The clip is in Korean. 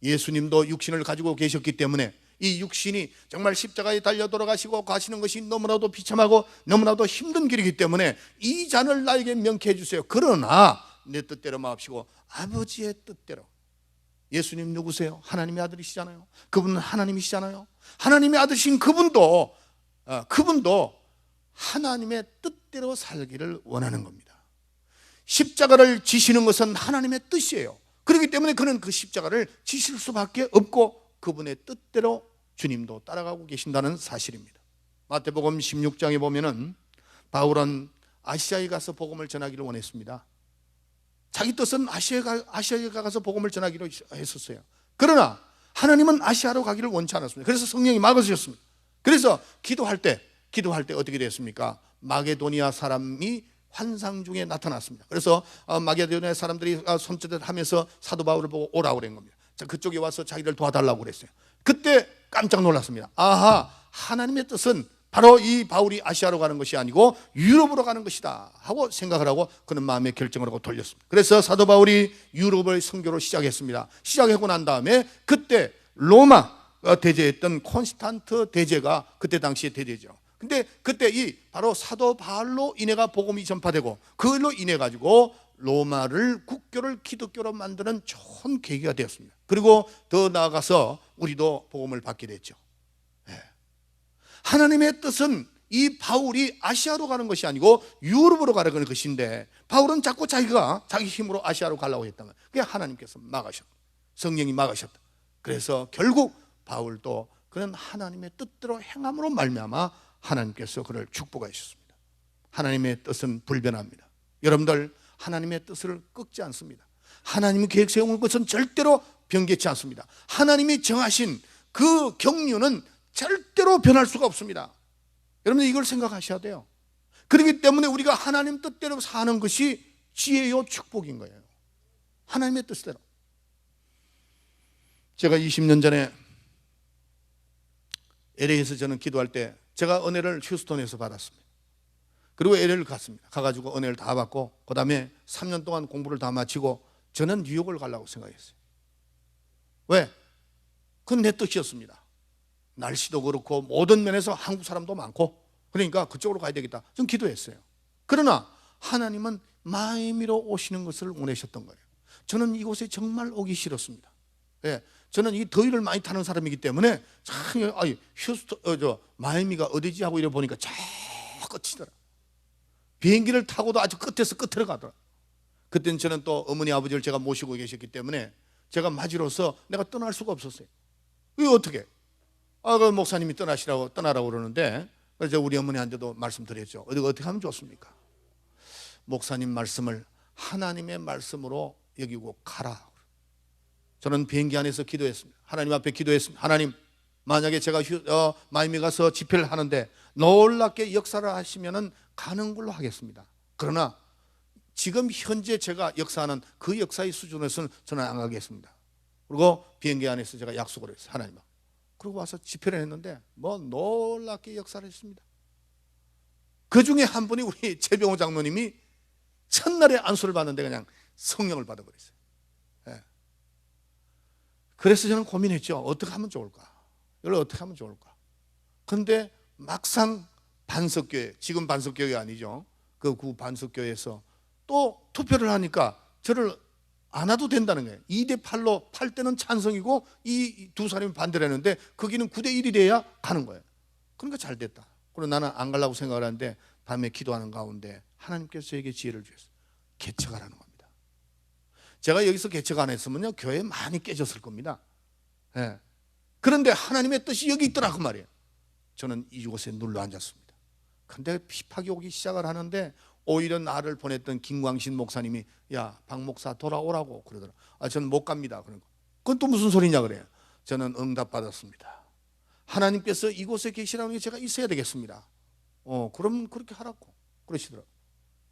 예수님도 육신을 가지고 계셨기 때문에 이 육신이 정말 십자가에 달려 돌아가시고 가시는 것이 너무나도 비참하고 너무나도 힘든 길이기 때문에 이 잔을 나에게 명쾌해 주세요. 그러나 내 뜻대로 마옵시고 아버지의 뜻대로. 예수님 누구세요? 하나님의 아들이시잖아요. 그분은 하나님이시잖아요. 하나님의 아들이신 그분도 하나님의 뜻대로 살기를 원하는 겁니다. 십자가를 지시는 것은 하나님의 뜻이에요. 그렇기 때문에 그는 그 십자가를 지실 수밖에 없고 그분의 뜻대로 주님도 따라가고 계신다는 사실입니다. 마태복음 16장에 보면은 바울은 아시아에 가서 복음을 전하기를 원했습니다. 자기 뜻은 아시아에 가서 복음을 전하기로 했었어요. 그러나 하나님은 아시아로 가기를 원치 않았습니다. 그래서 성령이 막으셨습니다. 그래서 기도할 때 어떻게 됐습니까? 마게도니아 사람이 환상 중에 나타났습니다. 그래서 마게도니아 사람들이 손짓하면서 사도 바울을 보고 오라고 그런 겁니다. 그쪽에 와서 자기를 도와달라고 그랬어요. 그때 깜짝 놀랐습니다. 아하, 하나님의 뜻은 바로 이 바울이 아시아로 가는 것이 아니고 유럽으로 가는 것이다 하고 생각을 하고 그는 마음의 결정을 하고 돌렸습니다. 그래서 사도 바울이 유럽을 선교로 시작했습니다. 시작하고 난 다음에 그때 로마 대제했던 콘스탄트 대제가 그때 당시의 대제죠. 근데 그때 이 바로 사도 바울로 인해가 복음이 전파되고 그걸로 인해 가지고 로마를 국교를 기독교로 만드는 좋은 계기가 되었습니다. 그리고 더 나아가서 우리도 복음을 받게 됐죠. 하나님의 뜻은 이 바울이 아시아로 가는 것이 아니고 유럽으로 가는 것인데 바울은 자꾸 자기가 자기 힘으로 아시아로 가려고 했던 거예요. 그게 하나님께서 막으셨다. 성령이 막으셨다. 그래서 결국 바울도 그는 하나님의 뜻대로 행함으로 말미암아 하나님께서 그를 축복하셨습니다. 하나님의 뜻은 불변합니다. 여러분들 하나님의 뜻을 꺾지 않습니다. 하나님이 계획 세운 것은 절대로 변개치 않습니다. 하나님이 정하신 그 경륜은 절대로 변할 수가 없습니다. 여러분 이걸 생각하셔야 돼요. 그렇기 때문에 우리가 하나님 뜻대로 사는 것이 지혜요 축복인 거예요. 하나님의 뜻대로. 제가 20년 전에 LA에서 저는 기도할 때 제가 은혜를 휴스턴에서 받았습니다. 그리고 LA를 갔습니다. 가가지고 은혜를 다 받고 그 다음에 3년 동안 공부를 다 마치고 저는 뉴욕을 가려고 생각했어요. 왜? 그건 내 뜻이었습니다. 날씨도 그렇고 모든 면에서 한국 사람도 많고 그러니까 그쪽으로 가야 되겠다. 좀 기도했어요. 그러나 하나님은 마이애미로 오시는 것을 원하셨던 거예요. 저는 이곳에 정말 오기 싫었습니다. 저는 이 더위를 많이 타는 사람이기 때문에 참 마이애미가 어디지 하고 이래 보니까 저 끝이더라. 비행기를 타고도 아주 끝에서 끝으로 가더라. 그때는 저는 또 어머니 아버지를 제가 모시고 계셨기 때문에 제가 맞이로서 내가 떠날 수가 없었어요. 이거 어떻게? 그 목사님이 떠나라고 그러는데 그래서 우리 어머니한테도 말씀드렸죠. 어떻게 하면 좋습니까? 목사님 말씀을 하나님의 말씀으로 여기고 가라. 저는 비행기 안에서 기도했습니다. 하나님 앞에 기도했습니다. 하나님, 만약에 제가 마이애미 가서 집회를 하는데 놀랍게 역사를 하시면은 가는 걸로 하겠습니다. 그러나 지금 현재 제가 역사하는 그 역사의 수준에서는 저는 안 가겠습니다. 그리고 비행기 안에서 제가 약속을 했어요. 하나님. 그리고 와서 집회를 했는데 뭐 놀랍게 역사를 했습니다. 그 중에 한 분이 우리 최병호 장로님이 첫날에 안수를 받는데 그냥 성령을 받아버렸어요. 그래서 저는 고민했죠. 어떻게 하면 좋을까? 이걸 어떻게 하면 좋을까? 그런데 막상 반석교회, 지금 반석교회가 아니죠. 그 반석교회에서 또 투표를 하니까 저를 안 와도 된다는 거예요. 2대8로 8대는 찬성이고 이 두 사람이 반대를 했는데 거기는 9대1이 돼야 가는 거예요. 그러니까 잘 됐다. 그리고 나는 안 가려고 생각을 하는데 밤에 기도하는 가운데 하나님께서 저에게 지혜를 주셨어요. 개척하라는 겁니다. 제가 여기서 개척 안 했으면요 교회 많이 깨졌을 겁니다. 그런데 하나님의 뜻이 여기 있더라고 말이에요. 저는 이곳에 눌러 앉았습니다. 그런데 핍박이 오기 시작을 하는데 오히려 나를 보냈던 김광신 목사님이 야, 박 목사 돌아오라고 그러더라. 저는 못 갑니다. 그건 또 무슨 소리냐 그래요. 저는 응답받았습니다. 하나님께서 이곳에 계시라는 게 제가 있어야 되겠습니다. 그럼 그렇게 하라고 그러시더라고요.